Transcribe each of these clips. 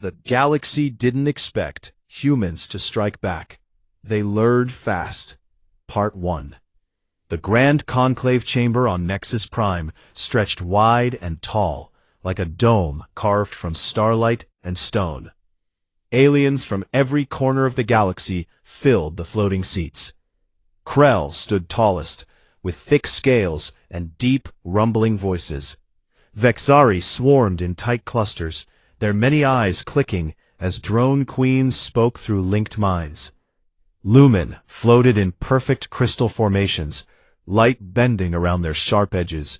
The galaxy didn't expect humans to strike back. They lured fast. Part 1. The Grand Conclave Chamber on Nexus Prime stretched wide and tall, like a dome carved from starlight and stone. Aliens from every corner of the galaxy filled the floating seats. Krell stood tallest, with thick scales and deep, rumbling voices. Vexari swarmed in tight clusters, their many eyes clicking as drone queens spoke through linked minds. Lumen floated in perfect crystal formations, light bending around their sharp edges.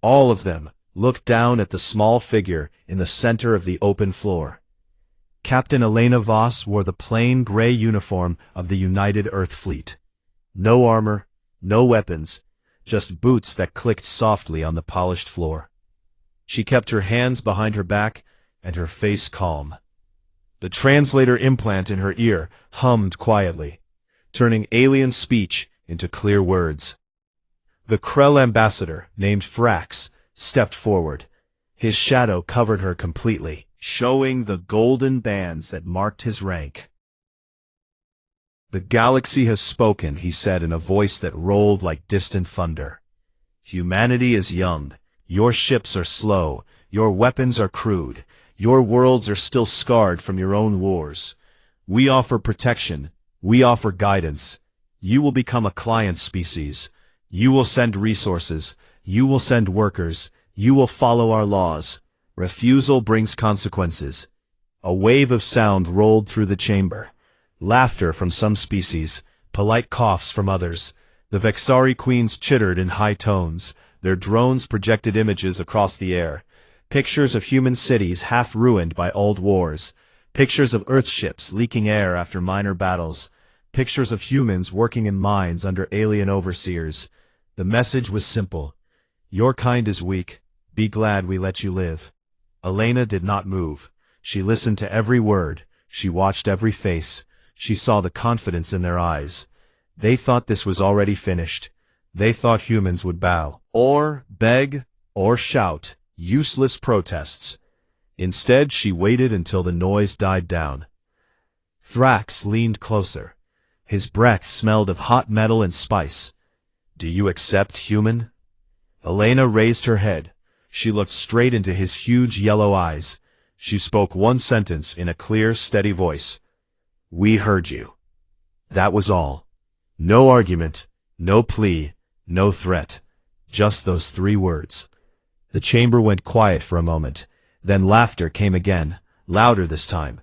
All of them looked down at the small figure in the center of the open floor. Captain Elena Voss wore the plain gray uniform of the United Earth Fleet. No armor, no weapons, just boots that clicked softly on the polished floor. She kept her hands behind her back and her face calm. The translator implant in her ear hummed quietly, turning alien speech into clear words. The Krell ambassador, named Thrax, stepped forward. His shadow covered her completely, showing the golden bands that marked his rank. "The galaxy has spoken," he said in a voice that rolled like distant thunder. "Humanity is young. Your ships are slow. Your weapons are crude. Your worlds are still scarred from your own wars. We offer protection. We offer guidance. You will become a client species. You will send resources. You will send workers. You will follow our laws. Refusal brings consequences." A wave of sound rolled through the chamber. Laughter from some species, polite coughs from others. The Vexari queens chittered in high tones. Their drones projected images across the air. Pictures of human cities half ruined by old wars. Pictures of Earth ships leaking air after minor battles. Pictures of humans working in mines under alien overseers. The message was simple. Your kind is weak. Be glad we let you live. Elena did not move. She listened to every word. She watched every face. She saw the confidence in their eyes. They thought this was already finished. They thought humans would bow, or beg, or shout useless protests. Instead, she waited until the noise died down. Thrax leaned closer. His breath smelled of hot metal and spice. "Do you accept, human?" Elena raised her head. She looked straight into his huge yellow eyes. She spoke one sentence in a clear, steady voice. "We heard you." That was all. No argument, no plea, no threat. Just those 3 words. The chamber went quiet for a moment. Then laughter came again, louder this time.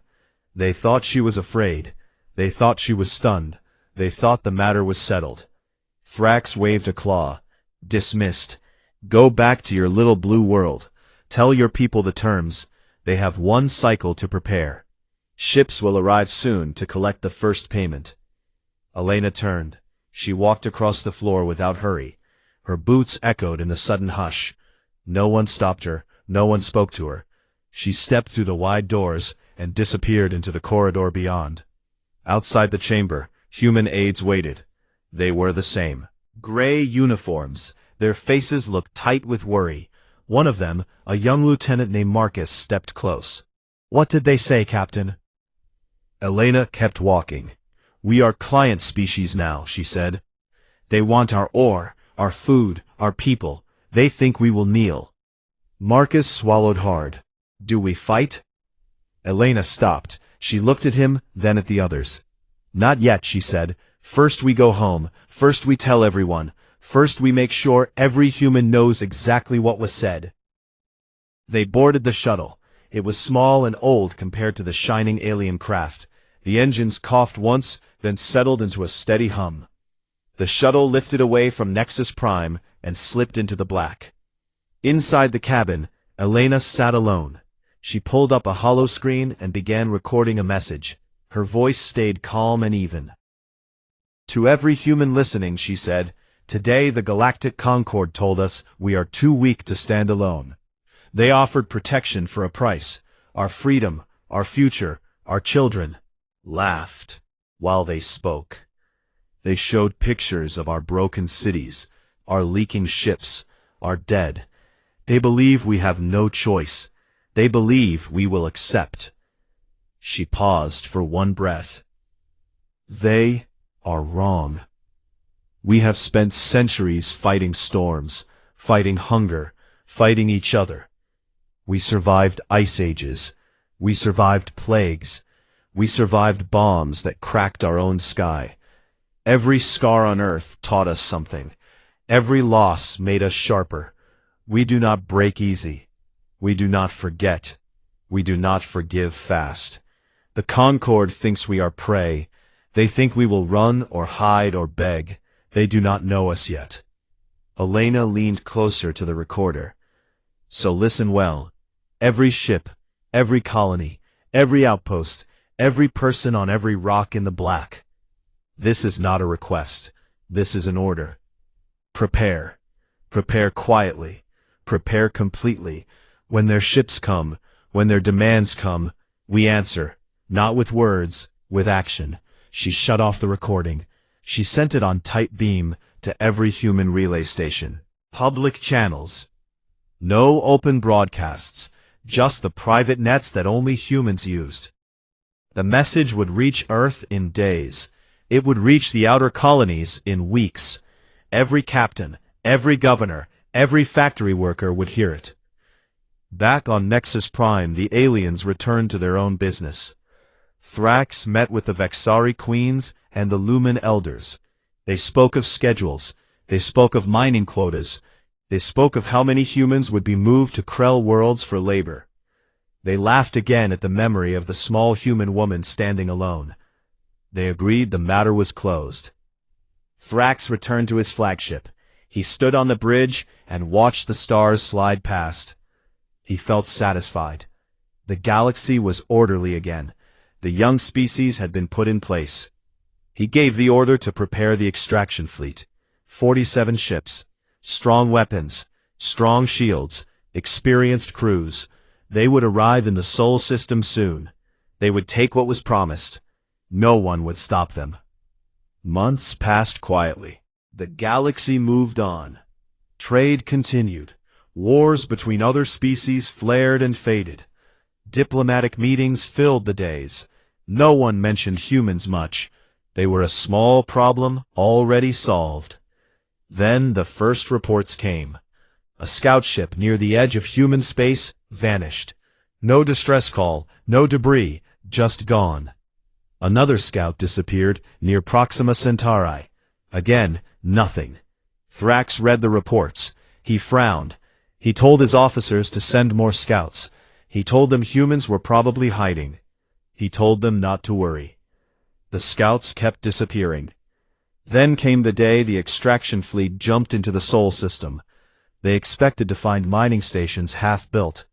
They thought she was afraid. They thought she was stunned. They thought the matter was settled. Thrax waved a claw. "Dismissed. Go back to your little blue world. Tell your people the terms. They have 1 cycle to prepare. Ships will arrive soon to collect the first payment." Elena turned. She walked across the floor without hurry. Her boots echoed in the sudden hush. No one stopped her. No one spoke to her. She stepped through the wide doors and disappeared into the corridor beyond. Outside the chamber, human aides waited. They were the same. Gray uniforms. Their faces looked tight with worry. One of them, a young lieutenant named Marcus, stepped close. "What did they say, Captain?" Elena kept walking. "We are client species now," she said. "They want our ore, our food, our people. They think we will kneel." Marcus swallowed hard. "Do we fight?" Elena stopped. She looked at him, then at the others. "Not yet," she said. "First we go home. First we tell everyone. First we make sure every human knows exactly what was said." They boarded the shuttle. It was small and old compared to the shining alien craft. The engines coughed once, then settled into a steady hum. The shuttle lifted away from Nexus Prime and slipped into the black. Inside the cabin, Elena sat alone. She pulled up a hollow screen and began recording a message. Her voice stayed calm and even. "To every human listening," she said, "today the Galactic Concord told us we are too weak to stand alone. They offered protection for a price. Our freedom, our future, our children." Laughed while they spoke. They showed pictures of our broken cities, our leaking ships, our dead. They believe we have no choice. They believe we will accept. She paused for one breath. They are wrong. We have spent centuries fighting storms, fighting hunger, fighting each other. We survived ice ages. We survived plagues. We survived bombs that cracked our own sky. Every scar on Earth taught us something. Every loss made us sharper. We do not break easy. We do not forget. We do not forgive fast. The Concord thinks we are prey. They think we will run or hide or beg. They do not know us yet. Elena leaned closer to the recorder. So listen well. Every ship, every colony, every outpost, every person on every rock in the black. This is not a request. This is an order. Prepare. Prepare quietly. Prepare completely. When their ships come, when their demands come, we answer. Not with words, with action. She shut off the recording. She sent it on tight beam to every human relay station. Public channels. No open broadcasts. Just the private nets that only humans used. The message would reach Earth in days. It would reach the outer colonies in weeks. Every captain, every governor, every factory worker would hear it. Back on Nexus Prime, the aliens returned to their own business. Thrax met with the Vexari Queens and the Lumen Elders. They spoke of schedules. They spoke of mining quotas. They spoke of how many humans would be moved to Krell worlds for labor. They laughed again at the memory of the small human woman standing alone. They agreed the matter was closed. Thrax returned to his flagship. He stood on the bridge and watched the stars slide past. He felt satisfied. The galaxy was orderly again. The young species had been put in place. He gave the order to prepare the extraction fleet. 47 ships. Strong weapons. Strong shields. Experienced crews. They would arrive in the Sol system soon. They would take what was promised. No one would stop them. Months passed quietly. The galaxy moved on. Trade continued. Wars between other species flared and faded. Diplomatic meetings filled the days. No one mentioned humans much. They were a small problem already solved. Then the first reports came. A scout ship near the edge of human space vanished. No distress call, no debris, just gone. Another scout disappeared near Proxima Centauri. Again, nothing. Thrax read the reports. He frowned. He told his officers to send more scouts. He told them humans were probably hiding. He told them not to worry. The scouts kept disappearing. Then came the day the extraction fleet jumped into the Sol system. They expected to find mining stations half-built.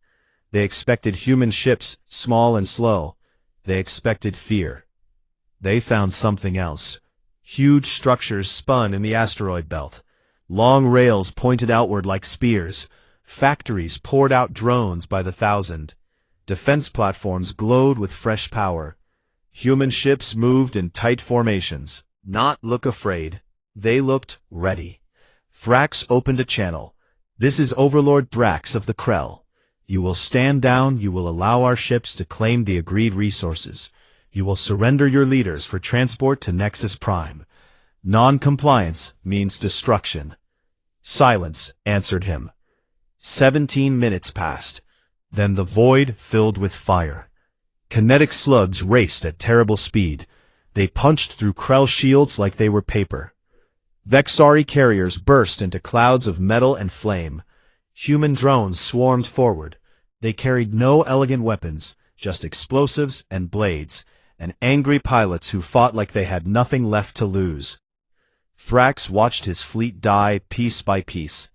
They expected human ships, small and slow. They expected fear. They found something else. Huge structures spun in the asteroid belt. Long rails pointed outward like spears. Factories poured out drones by the thousand. Defense platforms glowed with fresh power. Human ships moved in tight formations. Not look afraid. They looked ready. Thrax opened a channel. This is Overlord Thrax of the Krell. You will stand down, you will allow our ships to claim the agreed resources. You will surrender your leaders for transport to Nexus Prime. Non-compliance means destruction. Silence answered him. 17 minutes passed. Then the void filled with fire. Kinetic slugs raced at terrible speed. They punched through Krell shields like they were paper. Vexari carriers burst into clouds of metal and flame. Human drones swarmed forward. They carried no elegant weapons, just explosives and blades, and angry pilots who fought like they had nothing left to lose. Thrax watched his fleet die piece by piece.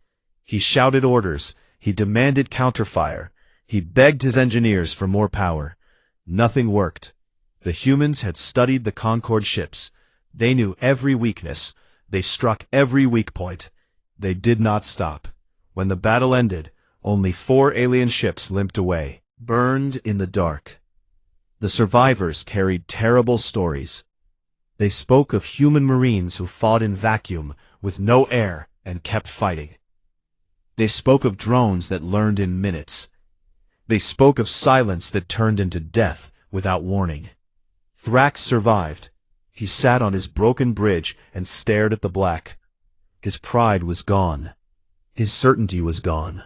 He shouted orders. He demanded counterfire. He begged his engineers for more power. Nothing worked. The humans had studied the Concord ships. They knew every weakness. They struck every weak point. They did not stop. When the battle ended, only 4 alien ships limped away, burned in the dark. The survivors carried terrible stories. They spoke of human marines who fought in vacuum, with no air, and kept fighting. They spoke of drones that learned in minutes. They spoke of silence that turned into death without warning. Thrax survived. He sat on his broken bridge and stared at the black. His pride was gone. His certainty was gone.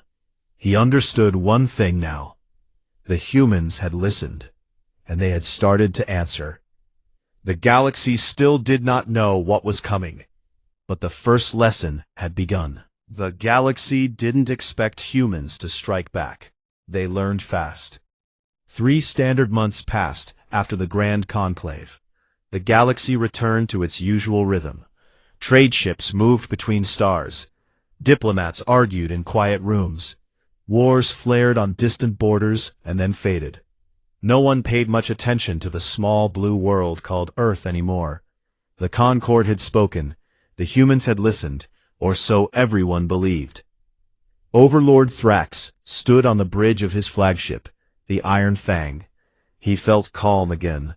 He understood one thing now. The humans had listened, and they had started to answer. The galaxy still did not know what was coming, but the first lesson had begun. The galaxy didn't expect humans to strike back. They learned fast. 3 standard months passed after the Grand Conclave. The galaxy returned to its usual rhythm. Trade ships moved between stars. Diplomats argued in quiet rooms. Wars flared on distant borders and then faded. No one paid much attention to the small blue world called Earth anymore. The Concord had spoken. The humans had listened, or so everyone believed. Overlord Thrax stood on the bridge of his flagship, the Iron Fang. He felt calm again.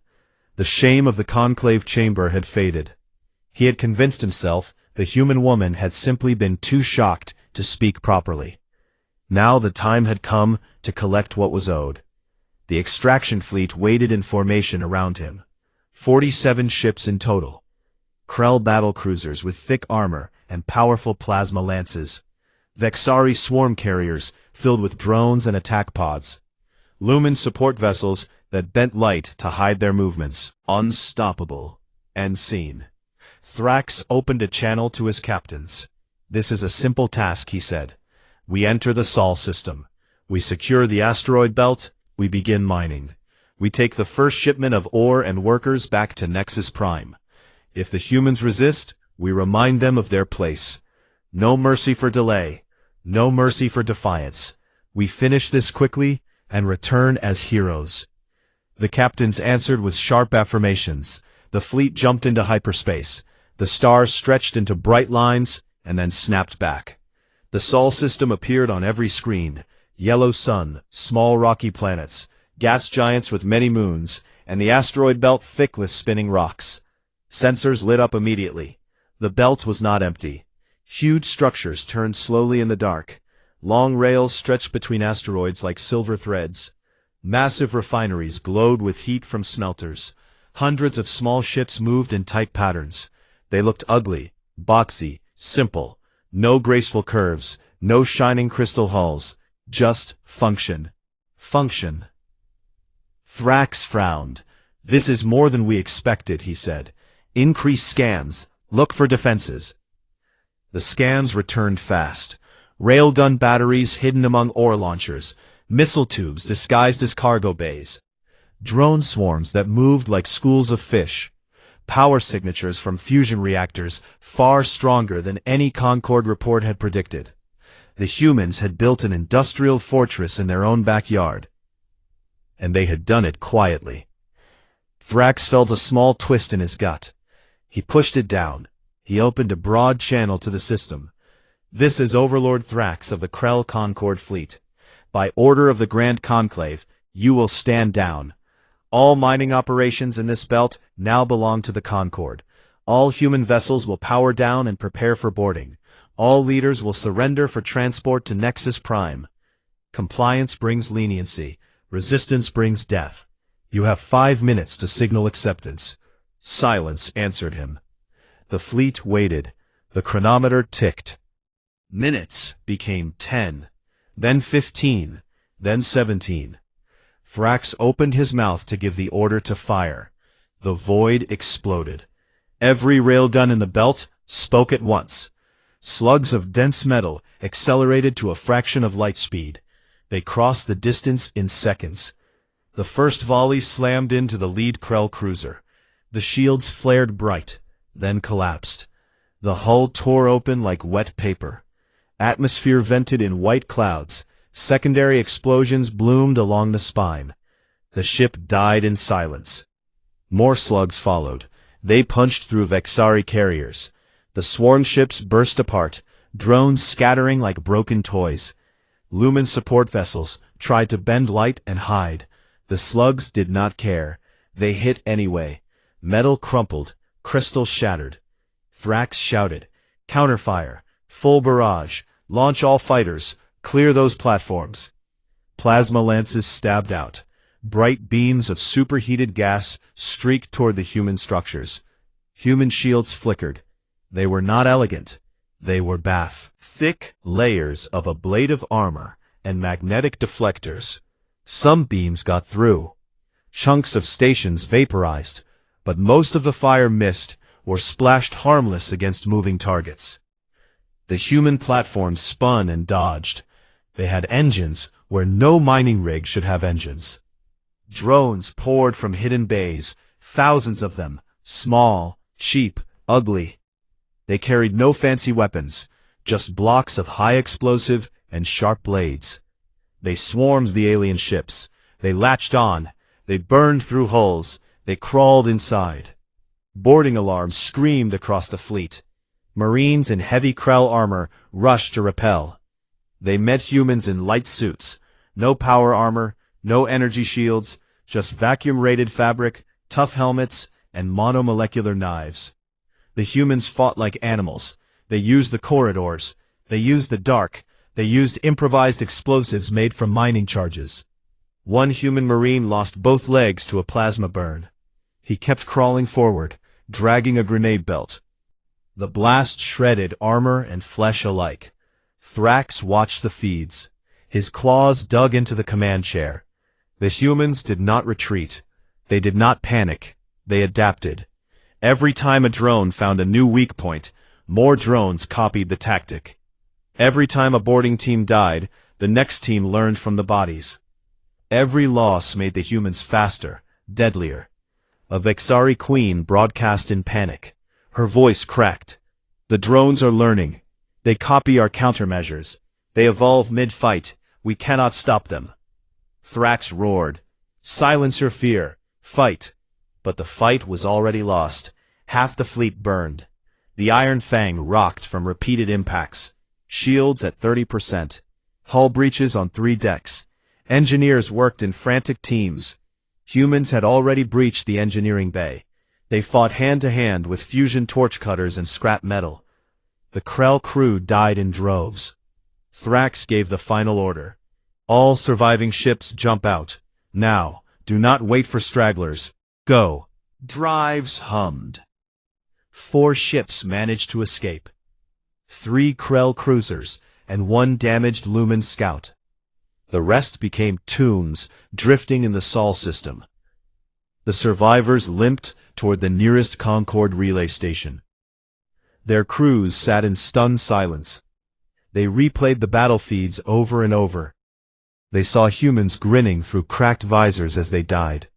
The shame of the conclave chamber had faded. He had convinced himself the human woman had simply been too shocked to speak properly. Now the time had come to collect what was owed. The extraction fleet waited in formation around him. 47 ships in total. Krell battle cruisers with thick armor and powerful plasma lances. Vexari swarm carriers filled with drones and attack pods. Lumen support vessels that bent light to hide their movements. Unstoppable. End scene. Thrax opened a channel to his captains. "This is a simple task," he said. "We enter the Sol system. We secure the asteroid belt. We begin mining. We take the first shipment of ore and workers back to Nexus Prime. If the humans resist, we remind them of their place. No mercy for delay. No mercy for defiance. We finish this quickly and return as heroes." The captains answered with sharp affirmations. The fleet jumped into hyperspace. The stars stretched into bright lines and then snapped back. The Sol system appeared on every screen. Yellow sun, small rocky planets, gas giants with many moons, and the asteroid belt thick with spinning rocks. Sensors lit up immediately. The belt was not empty. Huge structures turned slowly in the dark. Long rails stretched between asteroids like silver threads. Massive refineries glowed with heat from smelters. Hundreds of small ships moved in tight patterns. They looked ugly, boxy, simple. No graceful curves, no shining crystal hulls. Just function. Function. Thrax frowned. "This is more than we expected," he said. "Increase scans. Look for defenses." The scans returned fast. Railgun batteries hidden among ore launchers. Missile tubes disguised as cargo bays. Drone swarms that moved like schools of fish. Power signatures from fusion reactors far stronger than any Concord report had predicted. The humans had built an industrial fortress in their own backyard. And they had done it quietly. Thrax felt a small twist in his gut. He pushed it down. He opened a broad channel to the system. "This is Overlord Thrax of the Krell Concord fleet. By order of the Grand Conclave, you will stand down. All mining operations in this belt now belong to the Concord. All human vessels will power down and prepare for boarding. All leaders will surrender for transport to Nexus Prime. Compliance brings leniency. Resistance brings death. You have 5 minutes to signal acceptance." Silence answered him. The fleet waited. The chronometer ticked. Minutes became 10, then 15, then 17. Thrax opened his mouth to give the order to fire. The void exploded. Every railgun in the belt spoke at once. Slugs of dense metal accelerated to a fraction of light speed. They crossed the distance in seconds. The first volley slammed into the lead Krell cruiser. The shields flared bright, then collapsed. The hull tore open like wet paper. Atmosphere vented in white clouds. Secondary explosions bloomed along the spine. The ship died in silence. More slugs followed. They punched through Vexari carriers. The swarm ships burst apart, drones scattering like broken toys. Lumen support vessels tried to bend light and hide. The slugs did not care. They hit anyway. Metal crumpled, crystal shattered. Thrax shouted, "Counterfire! Full barrage! Launch all fighters! Clear those platforms!" Plasma lances stabbed out. Bright beams of superheated gas streaked toward the human structures. Human shields flickered. They were not elegant. They were thick layers of ablative armor and magnetic deflectors. Some beams got through. Chunks of stations vaporized, but most of the fire missed or splashed harmless against moving targets. The human platforms spun and dodged. They had engines where no mining rig should have engines. Drones poured from hidden bays, thousands of them, small, cheap, ugly. They carried no fancy weapons, just blocks of high explosive and sharp blades. They swarmed the alien ships. They latched on. They burned through hulls. They crawled inside. Boarding alarms screamed across the fleet. Marines in heavy Krell armor rushed to repel. They met humans in light suits. No power armor, no energy shields, just vacuum-rated fabric, tough helmets, and monomolecular knives. The humans fought like animals. They used the corridors. They used the dark. They used improvised explosives made from mining charges. One human marine lost both legs to a plasma burn. He kept crawling forward, dragging a grenade belt. The blast shredded armor and flesh alike. Thrax watched the feeds. His claws dug into the command chair. The humans did not retreat. They did not panic. They adapted. Every time a drone found a new weak point, more drones copied the tactic. Every time a boarding team died, the next team learned from the bodies. Every loss made the humans faster, deadlier. A Vexari queen broadcast in panic. Her voice cracked. The drones are learning. They copy our countermeasures. They evolve mid-fight. We cannot stop them. Thrax roared. Silence your fear. Fight. But the fight was already lost. Half the fleet burned. The Iron Fang rocked from repeated impacts. Shields at 30%. Hull breaches on 3 decks. Engineers worked in frantic teams. Humans had already breached the engineering bay. They fought hand-to-hand with fusion torch cutters and scrap metal. The Krell crew died in droves. Thrax gave the final order. All surviving ships jump out. Now, do not wait for stragglers. Go. Drives hummed. 4 ships managed to escape. 3 Krell cruisers and 1 damaged Lumen scout. The rest became tombs drifting in the Sol system. The survivors limped toward the nearest Concord relay station. Their crews sat in stunned silence. They replayed the battle feeds over and over. They saw humans grinning through cracked visors as they died.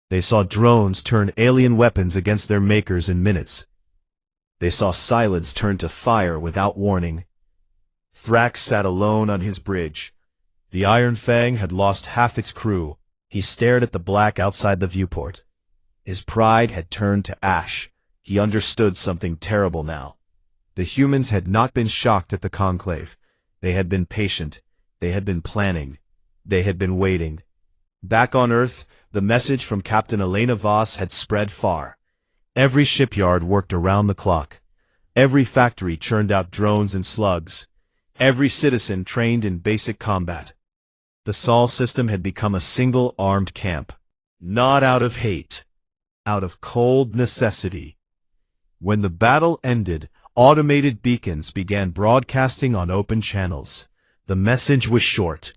They saw drones turn alien weapons against their makers in minutes. They saw silence turn to fire without warning. Thrax sat alone on his bridge. The Iron Fang had lost half its crew. He stared at the black outside the viewport. His pride had turned to ash. He understood something terrible now. The humans had not been shocked at the conclave. They had been patient. They had been planning. They had been waiting. Back on Earth, the message from Captain Elena Voss had spread far. Every shipyard worked around the clock. Every factory churned out drones and slugs. Every citizen trained in basic combat. The Sol system had become a single armed camp. Not out of hate. Out of cold necessity. When the battle ended, automated beacons began broadcasting on open channels. The message was short.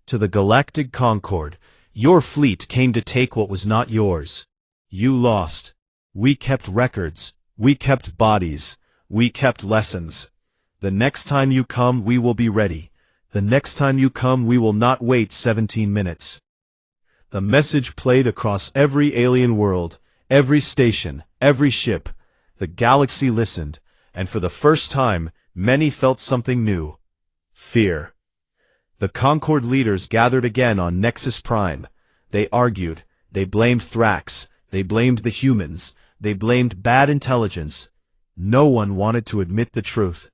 To the Galactic Concord, your fleet came to take what was not yours. You lost. We kept records. We kept bodies. We kept lessons. The next time you come, we will be ready. The next time you come, we will not wait 17 minutes. The message played across every alien world, every station, every ship. The galaxy listened, and for the first time, many felt something new. Fear. The Concord leaders gathered again on Nexus Prime. They argued. They blamed Thrax. They blamed the humans. They blamed bad intelligence. No one wanted to admit the truth.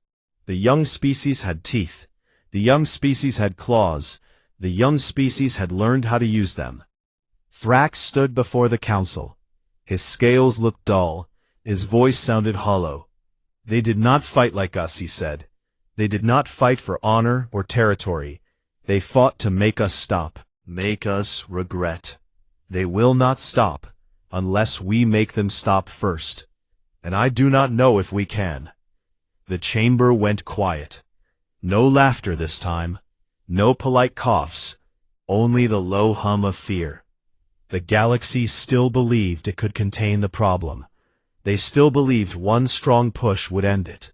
The young species had teeth. The young species had claws. The young species had learned how to use them. Thrax stood before the council. His scales looked dull. His voice sounded hollow. They did not fight like us, he said. They did not fight for honor or territory. They fought to make us stop. make us regret. They will not stop unless we make them stop first. And I do not know if we can. The chamber went quiet. No laughter this time. No polite coughs. Only the low hum of fear. The galaxy still believed it could contain the problem. They still believed one strong push would end it.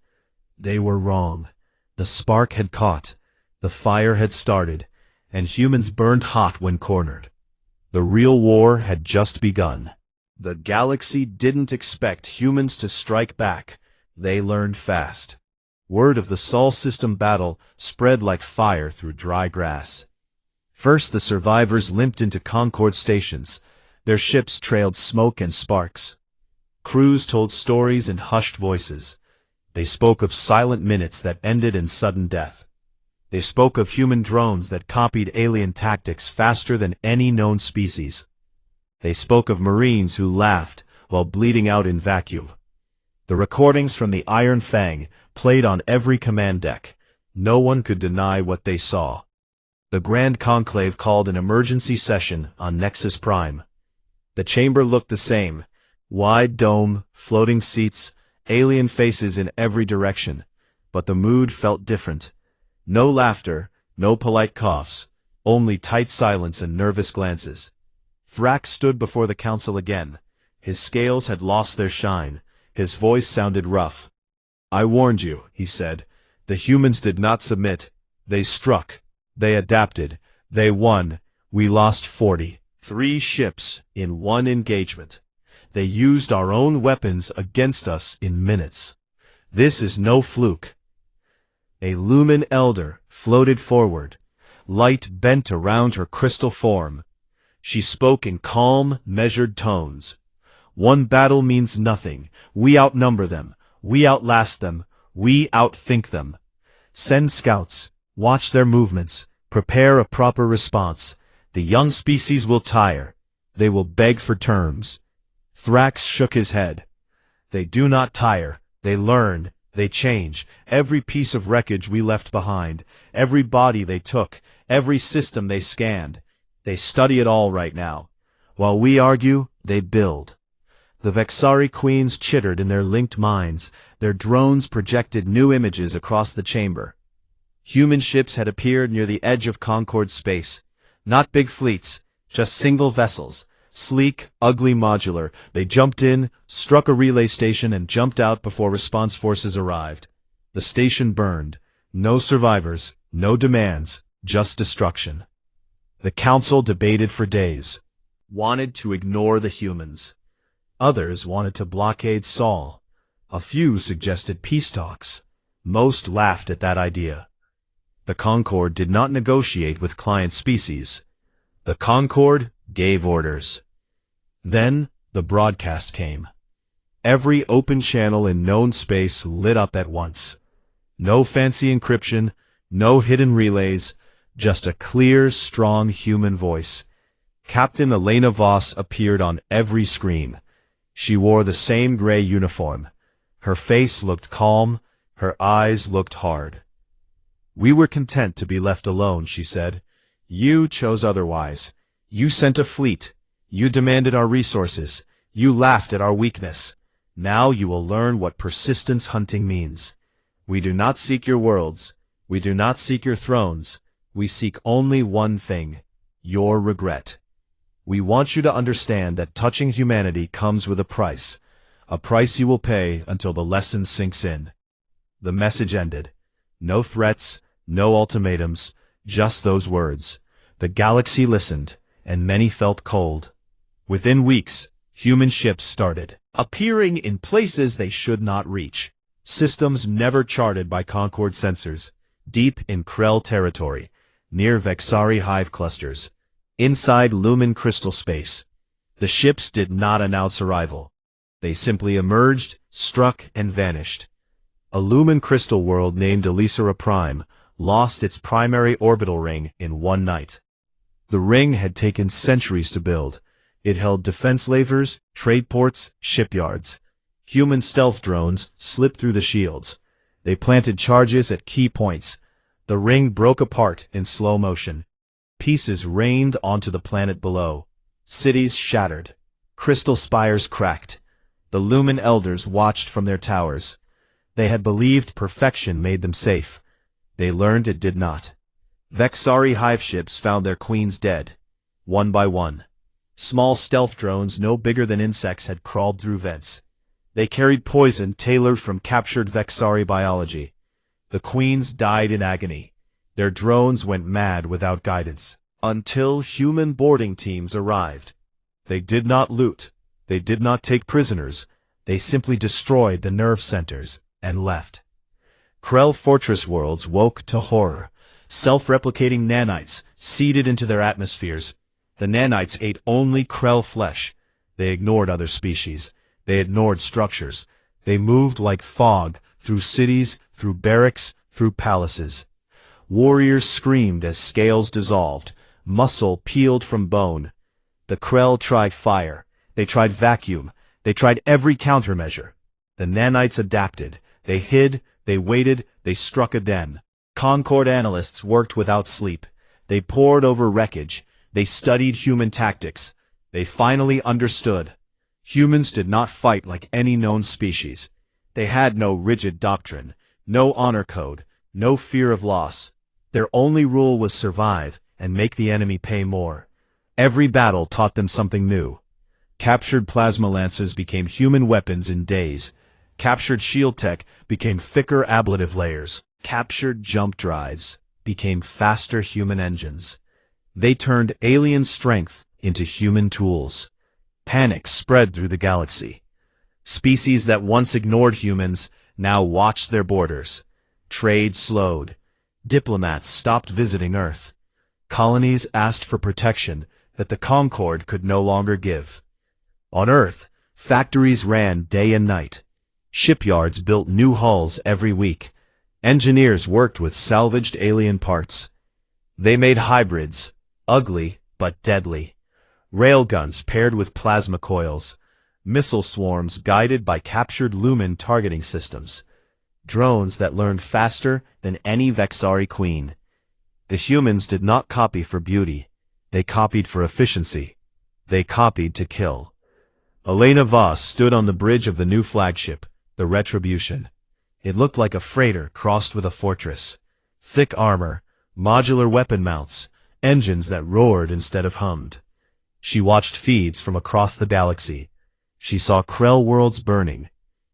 They were wrong. The spark had caught. The fire had started. And humans burned hot when cornered. The real war had just begun. The galaxy didn't expect humans to strike back. They learned fast. Word of the Sol system battle spread like fire through dry grass. First, the survivors limped into Concord stations. Their ships trailed smoke and sparks. Crews told stories in hushed voices. They spoke of silent minutes that ended in sudden death. They spoke of human drones that copied alien tactics faster than any known species. They spoke of Marines who laughed while bleeding out in vacuum. The recordings from the Iron Fang played on every command deck. No one could deny what they saw. The Grand Conclave called an emergency session on Nexus Prime. The chamber looked the same. Wide dome, floating seats, alien faces in every direction. But the mood felt different. No laughter, no polite coughs, only tight silence and nervous glances. Thrax stood before the council again. His scales had lost their shine. His voice sounded rough. "I warned you," he said. "The humans did not submit. They struck. They adapted. They won. We lost 43 ships in one engagement. They used our own weapons against us in minutes. This is no fluke." A Lumen elder floated forward. Light bent around her crystal form. She spoke in calm, measured tones. "One battle means nothing. We outnumber them. We outlast them. We outthink them. Send scouts. Watch their movements. Prepare a proper response. The young species will tire. They will beg for terms." Thrax shook his head. "They do not tire. They learn. They change. Every piece of wreckage we left behind, every body they took, every system they scanned. They study it all right now. While we argue, they build." The Vexari queens chittered in their linked minds. Their drones projected new images across the chamber. Human ships had appeared near the edge of Concord space. Not big fleets, just single vessels. Sleek, ugly, modular. They jumped in, struck a relay station, and jumped out before response forces arrived. The station burned. No survivors, no demands, just destruction. The council debated for days. Wanted to ignore the humans. Others wanted to blockade Sol. A few suggested peace talks. Most laughed at that idea. The Concord did not negotiate with client species. The Concord gave orders. Then the broadcast came. Every open channel in known space lit up at once. No fancy encryption, no hidden relays, just a clear, strong human voice. Captain Elena Voss appeared on every screen. She wore the same gray uniform. Her face looked calm, her eyes looked hard. "We were content to be left alone," she said. "You chose otherwise. You sent a fleet. You demanded our resources. You laughed at our weakness. Now you will learn what persistence hunting means. We do not seek your worlds. We do not seek your thrones. We seek only one thing, your regret. We want you to understand that touching humanity comes with a price you will pay until the lesson sinks in." The message ended. No threats, no ultimatums, just those words. The galaxy listened, and many felt cold. Within weeks, human ships started appearing in places they should not reach. Systems never charted by Concord sensors, deep in Krell territory, near Vexari hive clusters, inside Lumen crystal space. The ships did not announce arrival. They simply emerged, struck, and vanished. A Lumen crystal world named Elisera Prime lost its primary orbital ring in one night. The ring had taken centuries to build. It held defense lasers, trade ports, shipyards. Human stealth drones slipped through the shields. They planted charges at key points. The ring broke apart in slow motion. Pieces rained onto the planet below. Cities shattered. Crystal spires cracked. The Lumen elders watched from their towers. They had believed perfection made them safe. They learned it did not. Vexari hive ships found their queens dead, one by one. Small stealth drones no bigger than insects had crawled through vents. They carried poison tailored from captured Vexari biology. The queens died in agony. Their drones went mad without guidance. Until human boarding teams arrived. They did not loot. They did not take prisoners. They simply destroyed the nerve centers and left. Krell Fortress worlds woke to horror. Self-replicating nanites seeded into their atmospheres. The nanites ate only Krell flesh. They ignored other species. They ignored structures. They moved like fog through cities, through barracks, through palaces. Warriors screamed as scales dissolved. Muscle peeled from bone. The Krell tried fire. They tried vacuum. They tried every countermeasure. The nanites adapted. They hid. They waited. They struck again. Concord analysts worked without sleep. They pored over wreckage. They studied human tactics. They finally understood. Humans did not fight like any known species. They had no rigid doctrine, no honor code, no fear of loss. Their only rule was survive and make the enemy pay more. Every battle taught them something new. Captured plasma lances became human weapons in days. Captured shield tech became thicker ablative layers. Captured jump drives became faster human engines. They turned alien strength into human tools. Panic spread through the galaxy. Species that once ignored humans now watched their borders. Trade slowed. Diplomats stopped visiting Earth. Colonies asked for protection that the Concord could no longer give. On Earth, factories ran day and night. Shipyards built new hulls every week. Engineers worked with salvaged alien parts. They made hybrids, ugly but deadly. Railguns paired with plasma coils. Missile swarms guided by captured Lumen targeting systems. Drones that learned faster than any Vexari queen. The humans did not copy for beauty. They copied for efficiency. They copied to kill. Elena Voss stood on the bridge of the new flagship, the Retribution. It looked like a freighter crossed with a fortress. Thick armor, modular weapon mounts, engines that roared instead of hummed. She watched feeds from across the galaxy. She saw Krell worlds burning.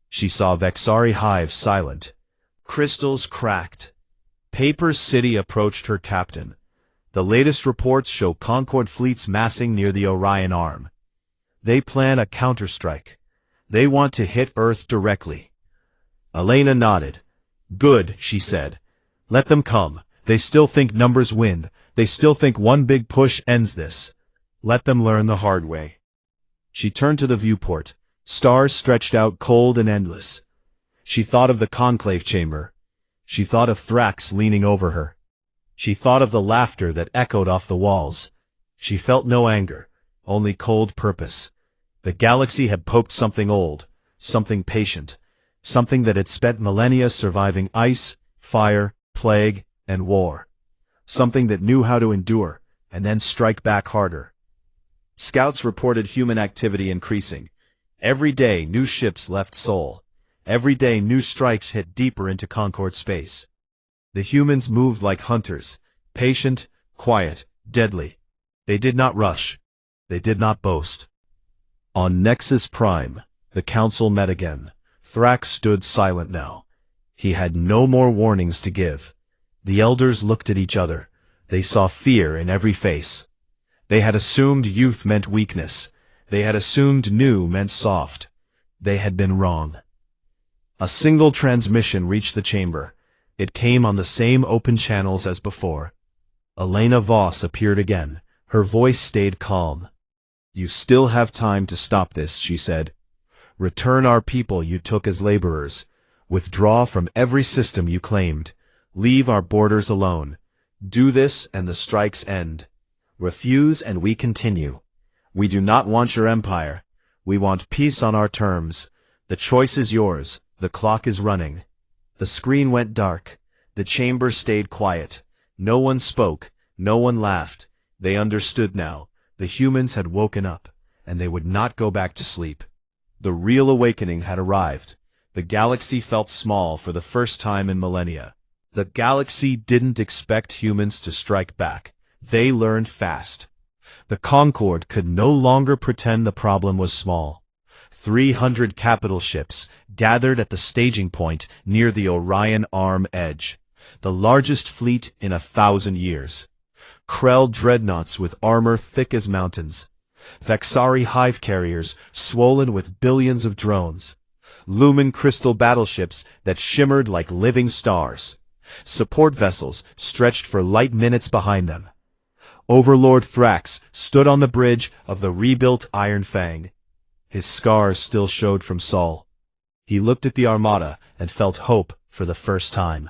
She saw Vexari hives silent. Crystals cracked. Paper City approached her captain. The latest reports show Concord fleets massing near the Orion Arm. They plan a counterstrike. They want to hit Earth directly. Elena nodded. Good, she said. Let them come. They still think numbers win. They still think one big push ends this. Let them learn the hard way. She turned to the viewport. Stars stretched out cold and endless. She thought of the conclave chamber. She thought of Thrax leaning over her. She thought of the laughter that echoed off the walls. She felt no anger, only cold purpose. The galaxy had poked something old, something patient, something that had spent millennia surviving ice, fire, plague, and war. Something that knew how to endure, and then strike back harder. Scouts reported human activity increasing. Every day new ships left Sol. Every day new strikes hit deeper into Concord space. The humans moved like hunters, patient, quiet, deadly. They did not rush. They did not boast. On Nexus Prime, the council met again. Thrax stood silent now. He had no more warnings to give. The elders looked at each other. They saw fear in every face. They had assumed youth meant weakness. They had assumed new meant soft. They had been wrong. A single transmission reached the chamber. It came on the same open channels as before. Elena Voss appeared again. Her voice stayed calm. You still have time to stop this, she said. Return our people you took as laborers. Withdraw from every system you claimed. Leave our borders alone. Do this and the strikes end. Refuse and we continue. We do not want your empire. We want peace on our terms. The choice is yours. The clock is running. The screen went dark. The chamber stayed quiet. No one spoke. No one laughed. They understood now. The humans had woken up, and they would not go back to sleep. The real awakening had arrived. The galaxy felt small for the first time in millennia. The galaxy didn't expect humans to strike back. They learned fast. The Concorde could no longer pretend the problem was small. 300 capital ships gathered at the staging point near the Orion Arm edge, the largest fleet in 1,000 years. Krell dreadnoughts with armor thick as mountains. Vexari hive carriers swollen with billions of drones. Lumen crystal battleships that shimmered like living stars. Support vessels stretched for light minutes behind them. Overlord Thrax stood on the bridge of the rebuilt Iron Fang. His scars still showed from Sol. He looked at the armada and felt hope for the first time.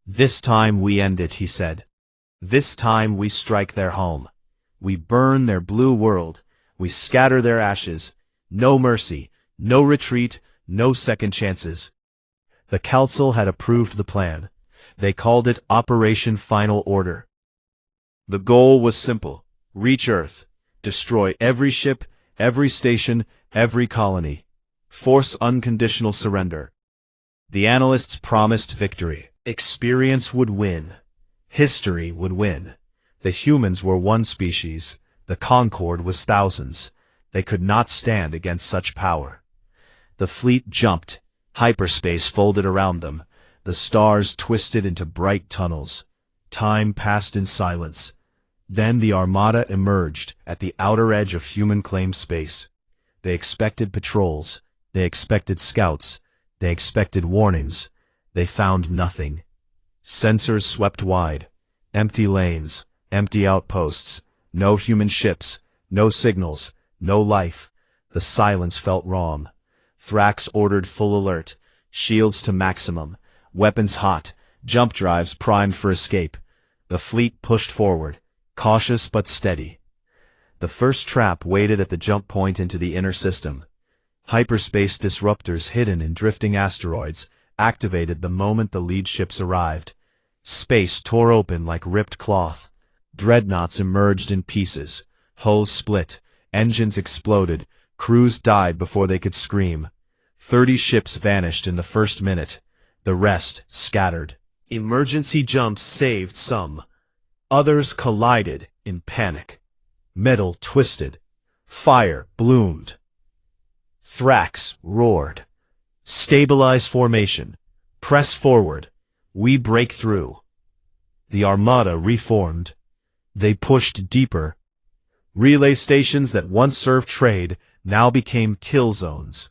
"This time we end it," he said. "This time we strike their home. We burn their blue world. We scatter their ashes. No mercy, no retreat, no second chances." The council had approved the plan. They called it Operation Final Order. The goal was simple: reach Earth, destroy every ship, every station, every colony. Force unconditional surrender. The analysts promised victory. Experience would win. History would win. The humans were one species. The Concorde was thousands. They could not stand against such power. The fleet jumped. Hyperspace folded around them. The stars twisted into bright tunnels. Time passed in silence. Then the armada emerged at the outer edge of human-claimed space. They expected patrols. They expected scouts. They expected warnings. They found nothing. Sensors swept wide. Empty lanes. Empty outposts. No human ships. No signals. No life. The silence felt wrong. Thrax ordered full alert. Shields to maximum. Weapons hot. Jump drives primed for escape. The fleet pushed forward. Cautious but steady. The first trap waited at the jump point into the inner system. Hyperspace disruptors hidden in drifting asteroids activated the moment the lead ships arrived. Space tore open like ripped cloth. Dreadnoughts emerged in pieces. Hulls split. Engines exploded. Crews died before they could scream. 30 ships vanished in the first minute. The rest scattered. Emergency jumps saved some. Others collided in panic. Metal twisted. Fire bloomed. Thrax roared. "Stabilize formation. Press forward. We break through." The armada reformed. They pushed deeper. Relay stations that once served trade now became kill zones.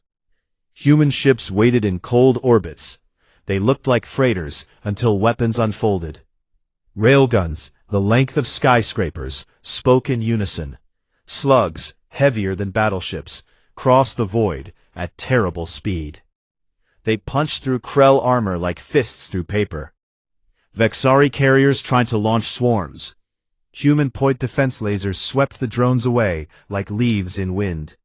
Human ships waited in cold orbits. They looked like freighters until weapons unfolded. Railguns, the length of skyscrapers, spoke in unison. Slugs, heavier than battleships, crossed the void at terrible speed. They punched through Krell armor like fists through paper. Vexari carriers tried to launch swarms. Human point defense lasers swept the drones away like leaves in wind.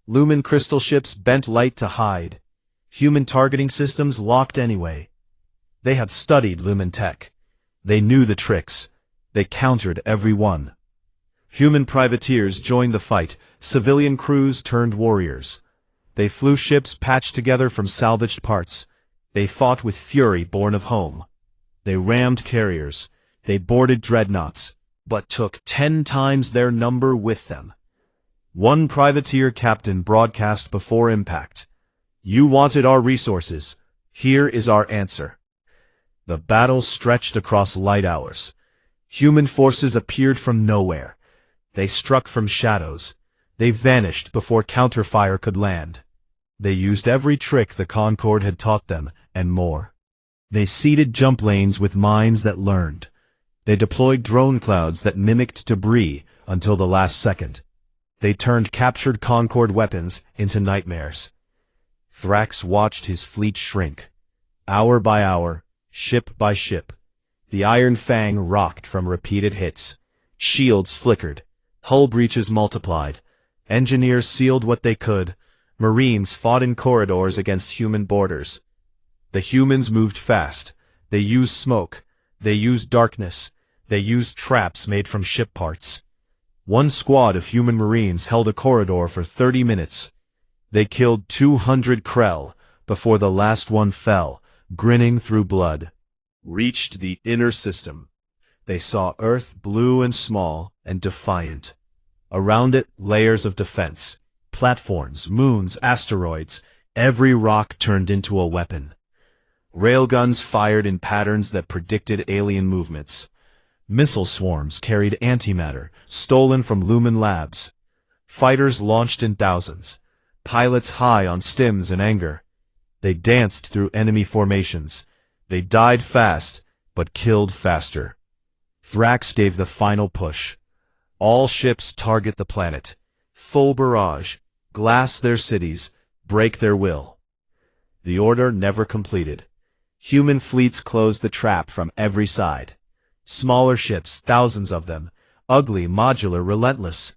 Lumen crystal ships bent light to hide. Human targeting systems locked anyway. They had studied Lumen tech. They knew the tricks. They countered every one. Human privateers joined the fight. Civilian crews turned warriors. They flew ships patched together from salvaged parts. They fought with fury born of home. They rammed carriers. They boarded dreadnoughts, but took 10 times their number with them. One privateer captain broadcast before impact. "You wanted our resources. Here is our answer." The battle stretched across light hours. Human forces appeared from nowhere. They struck from shadows. They vanished before counterfire could land. They used every trick the Concorde had taught them, and more. They seeded jump lanes with mines that learned. They deployed drone clouds that mimicked debris until the last second. They turned captured Concorde weapons into nightmares. Thrax watched his fleet shrink. Hour by hour, ship by ship. The Iron Fang rocked from repeated hits. Shields flickered. Hull breaches multiplied. Engineers sealed what they could. Marines fought in corridors against human borders. The humans moved fast. They used smoke. They used darkness. They used traps made from ship parts. One squad of human marines held a corridor for 30 minutes. They killed 200 Krell before the last one fell, grinning through blood. Reached the inner system. They saw Earth blue and small and defiant. Around it, layers of defense. Platforms, moons, asteroids. Every rock turned into a weapon. Railguns fired in patterns that predicted alien movements. Missile swarms carried antimatter, stolen from Lumen Labs. Fighters launched in thousands. Pilots high on stims in anger. They danced through enemy formations. They died fast, but killed faster. Thrax gave the final push. All ships target the planet. Full barrage. Glass their cities. Break their will. The order never completed. Human fleets closed the trap from every side. Smaller ships, thousands of them. Ugly, modular, relentless.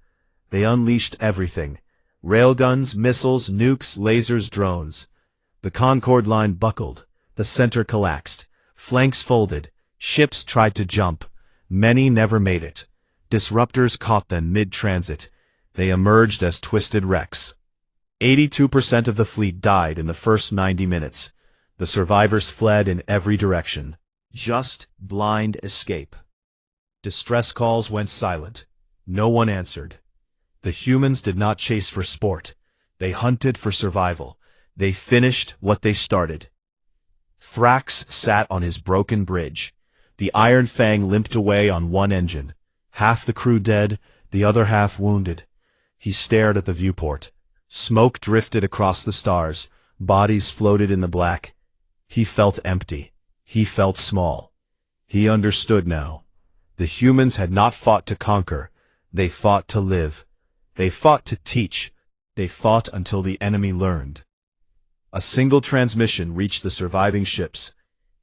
They unleashed everything. Railguns, missiles, nukes, lasers, drones. The Concorde line buckled. The center collapsed. Flanks folded. Ships tried to jump. Many never made it. Disruptors caught them mid-transit. They emerged as twisted wrecks. 82% of the fleet died in the first 90 minutes. The survivors fled in every direction. Just blind escape. Distress calls went silent. No one answered. The humans did not chase for sport. They hunted for survival. They finished what they started. Thrax sat on his broken bridge. The Iron Fang limped away on one engine. Half the crew dead, the other half wounded. He stared at the viewport. Smoke drifted across the stars. Bodies floated in the black. He felt empty. He felt small. He understood now. The humans had not fought to conquer. They fought to live. They fought to teach. They fought until the enemy learned. A single transmission reached the surviving ships.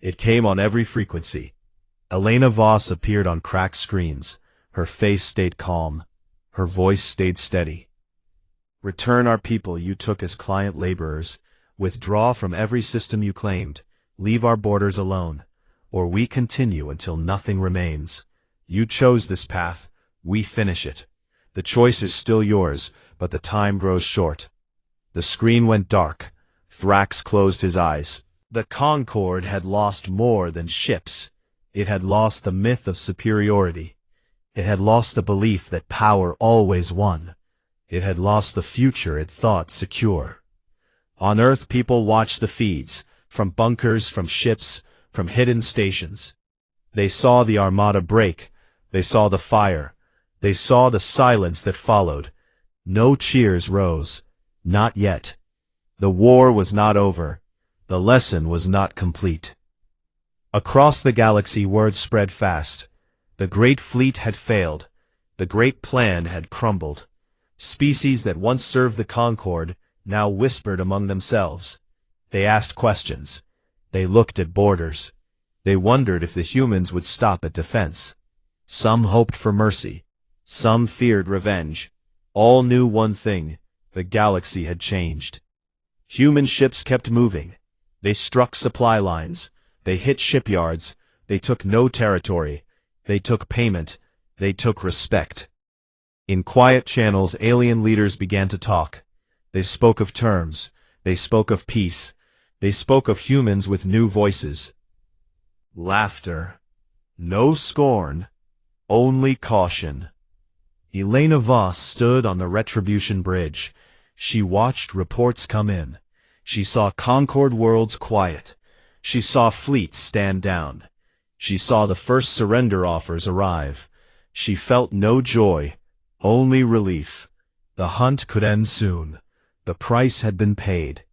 It came on every frequency. Elena Voss appeared on cracked screens. Her face stayed calm. Her voice stayed steady. Return our people you took as client laborers. Withdraw from every system you claimed. Leave our borders alone. Or we continue until nothing remains. You chose this path. We finish it. The choice is still yours, but the time grows short. The screen went dark. Thrax closed his eyes. The Concorde had lost more than ships. It had lost the myth of superiority. It had lost the belief that power always won. It had lost the future it thought secure. On Earth, people watched the feeds, from bunkers, from ships, from hidden stations. They saw the armada break. They saw the fire. They saw the silence that followed. No cheers rose. Not yet. The war was not over. The lesson was not complete. Across the galaxy, word spread fast. The great fleet had failed. The great plan had crumbled. Species that once served the Concorde now whispered among themselves. They asked questions. They looked at borders. They wondered if the humans would stop at defense. Some hoped for mercy. Some feared revenge. All knew one thing: the galaxy had changed. Human ships kept moving. They struck supply lines. They hit shipyards. They took no territory. They took payment. They took respect. In quiet channels, alien leaders began to talk. They spoke of terms. They spoke of peace. They spoke of humans with new voices. Laughter. No scorn. Only caution. Elena Voss stood on the Retribution Bridge. She watched reports come in. She saw Concorde worlds quiet. She saw fleets stand down. She saw the first surrender offers arrive. She felt no joy, only relief. The hunt could end soon. The price had been paid.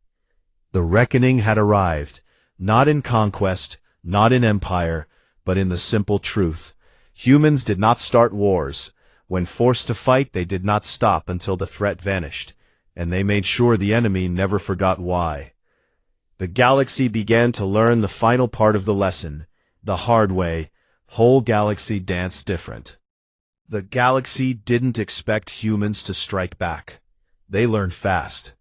The reckoning had arrived, not in conquest, not in empire, but in the simple truth. Humans did not start wars. When forced to fight, they did not stop until the threat vanished, and they made sure the enemy never forgot why. The galaxy began to learn the final part of the lesson, the hard way. Whole galaxy danced different. The galaxy didn't expect humans to strike back. They learned fast.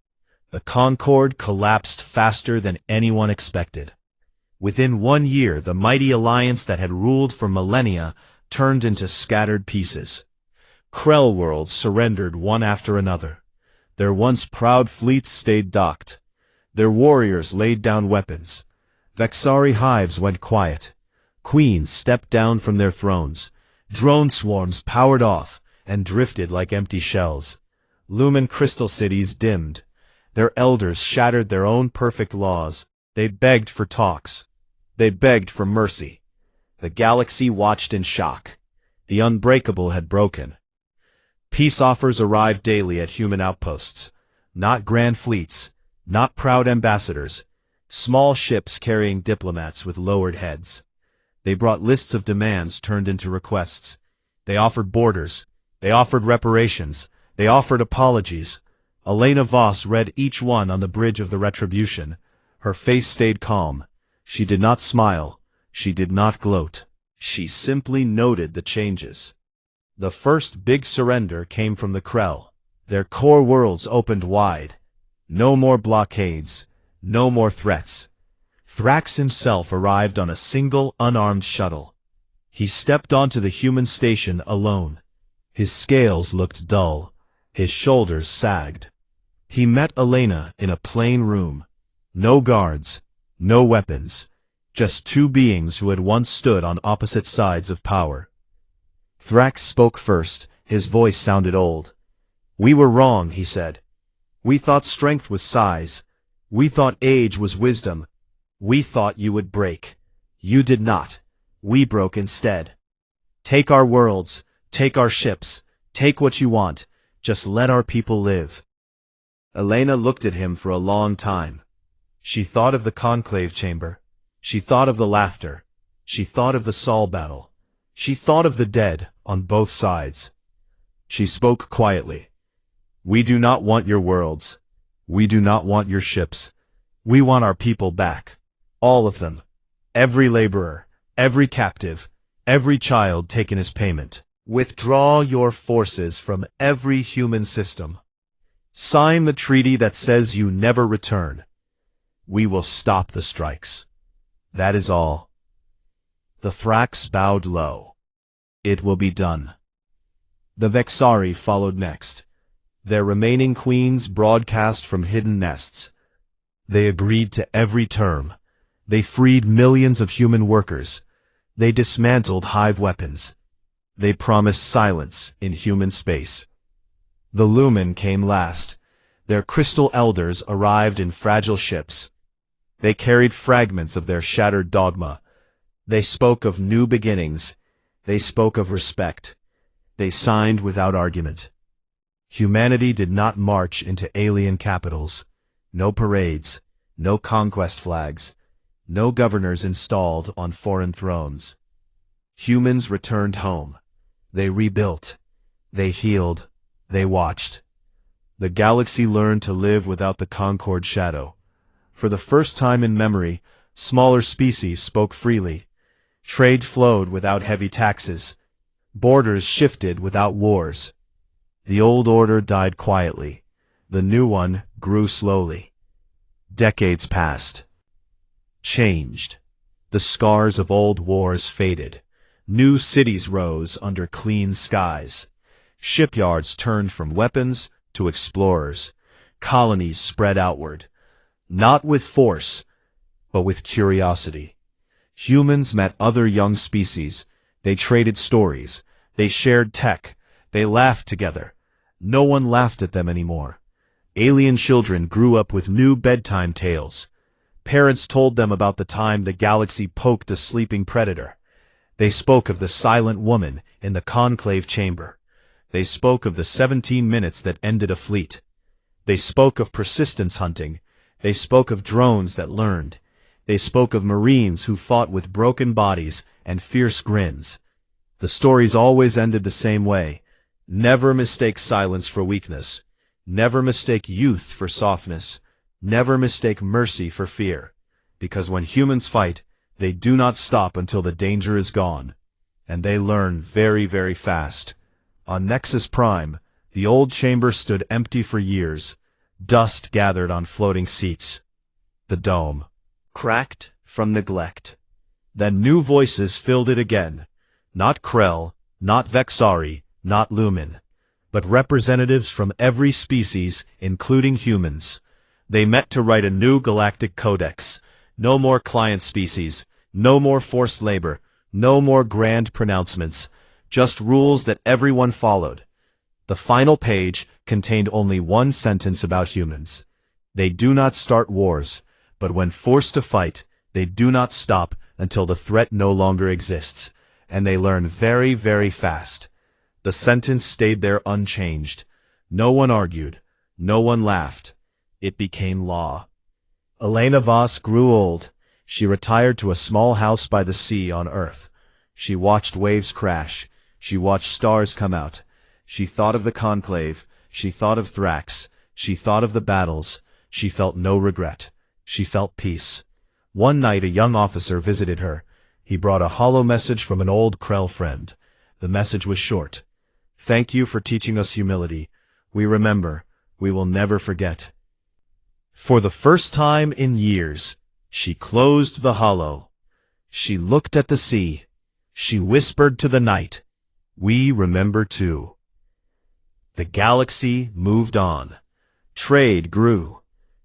The Concorde collapsed faster than anyone expected. Within 1 year, the mighty alliance that had ruled for millennia turned into scattered pieces. Krell worlds surrendered one after another. Their once proud fleets stayed docked. Their warriors laid down weapons. Vexari hives went quiet. Queens stepped down from their thrones. Drone swarms powered off and drifted like empty shells. Lumen crystal cities dimmed. Their elders shattered their own perfect laws. They begged for talks. They begged for mercy. The galaxy watched in shock. The unbreakable had broken. Peace offers arrived daily at human outposts. Not grand fleets, not proud ambassadors. Small ships carrying diplomats with lowered heads. They brought lists of demands turned into requests. They offered borders. They offered reparations. They offered apologies. Elena Voss read each one on the bridge of the retribution. Her face stayed calm. She did not smile. She did not gloat. She simply noted the changes. The first big surrender came from the Krell. Their core worlds opened wide. No more blockades. No more threats. Thrax himself arrived on a single, unarmed shuttle. He stepped onto the human station alone. His scales looked dull. His shoulders sagged. He met Elena in a plain room. No guards, no weapons. Just two beings who had once stood on opposite sides of power. Thrax spoke first. His voice sounded old. "We were wrong," he said. "We thought strength was size. We thought age was wisdom. We thought you would break. You did not. We broke instead. Take our worlds, take our ships, take what you want. Just let our people live." Elena looked at him for a long time. She thought of the conclave chamber. She thought of the laughter. She thought of the Sol battle. She thought of the dead on both sides. She spoke quietly. "We do not want your worlds. We do not want your ships. We want our people back. All of them. Every laborer, every captive, every child taken as payment. Withdraw your forces from every human system. Sign the treaty that says you never return. We will stop the strikes. That is all." The Thrax bowed low. It will be done. The Vexari followed next. Their remaining queens broadcast from hidden nests. They agreed to every term. They freed millions of human workers. They dismantled hive weapons. They promised silence in human space. The Lumen came last. Their crystal elders arrived in fragile ships. They carried fragments of their shattered dogma. They spoke of new beginnings. They spoke of respect. They signed without argument. Humanity did not march into alien capitals. No parades, no conquest flags, no governors installed on foreign thrones. Humans returned home. They rebuilt. They healed. They watched. The galaxy learned to live without the Concord shadow. For the first time in memory, smaller species spoke freely. Trade flowed without heavy taxes. Borders shifted without wars. The old order died quietly. The new one grew slowly. Decades passed. Changed. The scars of old wars faded. New cities rose under clean skies. Shipyards turned from weapons to explorers. Colonies spread outward. Not with force, but with curiosity. Humans met other young species. They traded stories. They shared tech. They laughed together. No one laughed at them anymore. Alien children grew up with new bedtime tales. Parents told them about the time the galaxy poked a sleeping predator. They spoke of the silent woman in the conclave chamber. They spoke of the 17 minutes that ended a fleet. They spoke of persistence hunting. They spoke of drones that learned. They spoke of Marines who fought with broken bodies and fierce grins. The stories always ended the same way. Never mistake silence for weakness. Never mistake youth for softness. Never mistake mercy for fear. Because when humans fight, they do not stop until the danger is gone. And they learn very, very fast. On Nexus Prime, the old chamber stood empty for years. Dust gathered on floating seats. The dome cracked from neglect. Then new voices filled it again. Not Krell, not Vexari, not Lumen, but representatives from every species, including humans. They met to write a new galactic codex. No more client species, no more forced labor, no more grand pronouncements, just rules that everyone followed. The final page contained only one sentence about humans. They do not start wars, but when forced to fight, they do not stop until the threat no longer exists, and they learn very, very fast. The sentence stayed there unchanged. No one argued. No one laughed. It became law. Elena Voss grew old. She retired to a small house by the sea on Earth. She watched waves crash. She watched stars come out. She thought of the conclave. She thought of Thrax. She thought of the battles. She felt no regret. She felt peace. One night a young officer visited her. He brought a hollow message from an old Krell friend. The message was short. "Thank you for teaching us humility. We remember. We will never forget." For the first time in years, she closed the hollow. She looked at the sea. She whispered to the night, "We remember too." The galaxy moved on. Trade grew.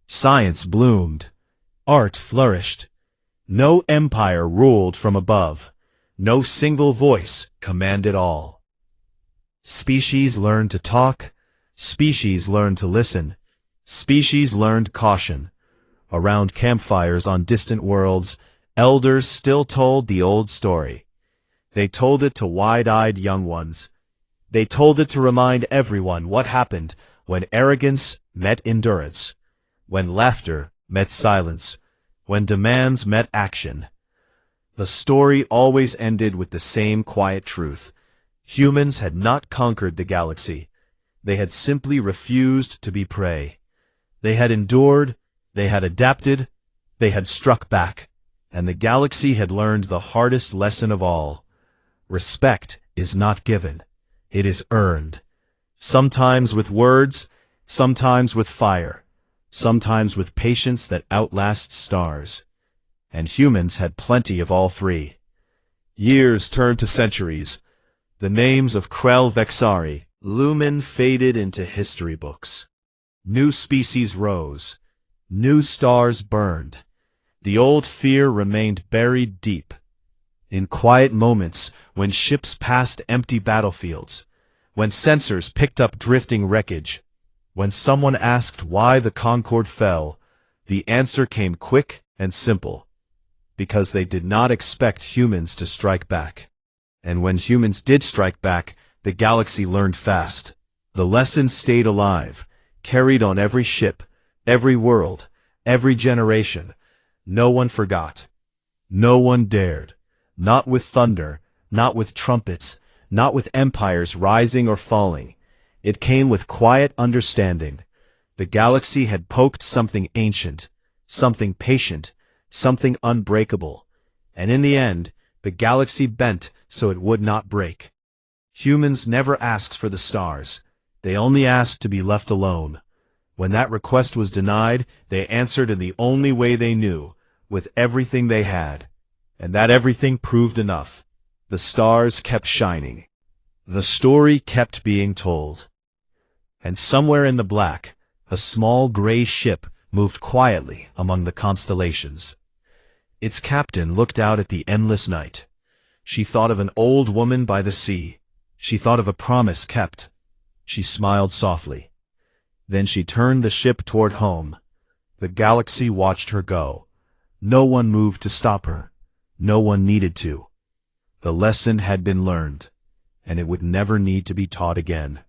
Science bloomed. Art flourished. No empire ruled from above. No single voice commanded all. Species learned to talk. Species learned to listen. Species learned caution. Around campfires on distant worlds, elders still told the old story. They told it to wide-eyed young ones. They told it to remind everyone what happened when arrogance met endurance, when laughter met silence, when demands met action. The story always ended with the same quiet truth. Humans had not conquered the galaxy. They had simply refused to be prey. They had endured, they had adapted, they had struck back, and the galaxy had learned the hardest lesson of all. Respect is not given. It is earned. Sometimes with words, sometimes with fire, sometimes with patience that outlasts stars. And humans had plenty of all three. Years turned to centuries. The names of Krell, Vexari, Lumen faded into history books. New species rose. New stars burned. The old fear remained buried deep. In quiet moments, when ships passed empty battlefields, when sensors picked up drifting wreckage, when someone asked why the Concorde fell, the answer came quick and simple. Because they did not expect humans to strike back. And when humans did strike back, the galaxy learned fast. The lesson stayed alive, carried on every ship, every world, every generation. No one forgot. No one dared. Not with thunder, not with trumpets, not with empires rising or falling. It came with quiet understanding. The galaxy had poked something ancient, something patient, something unbreakable. And in the end, the galaxy bent so it would not break. Humans never asked for the stars. They only asked to be left alone. When that request was denied, they answered in the only way they knew, with everything they had. And that everything proved enough. The stars kept shining. The story kept being told. And somewhere in the black, a small gray ship moved quietly among the constellations. Its captain looked out at the endless night. She thought of an old woman by the sea. She thought of a promise kept. She smiled softly. Then she turned the ship toward home. The galaxy watched her go. No one moved to stop her. No one needed to. The lesson had been learned, and it would never need to be taught again.